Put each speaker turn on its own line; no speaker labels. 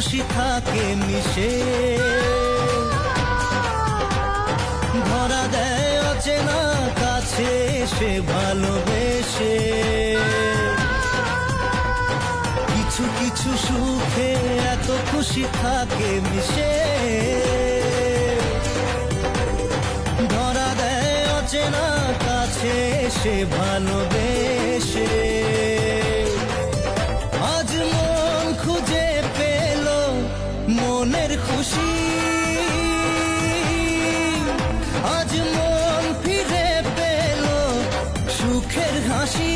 খুশি থাকে মিশে, ধরা দেয় অচেনা কাছে সে ভালোবেসে। কিছু কিছু সুখে এত খুশি থাকে মিশে, ধরা দেয় অচেনা কাছে সে ভালোবেসে। আজ মন খুঁজে পেল মনের খুশি, আজ মন ফিরে পেল সুখের হাসি।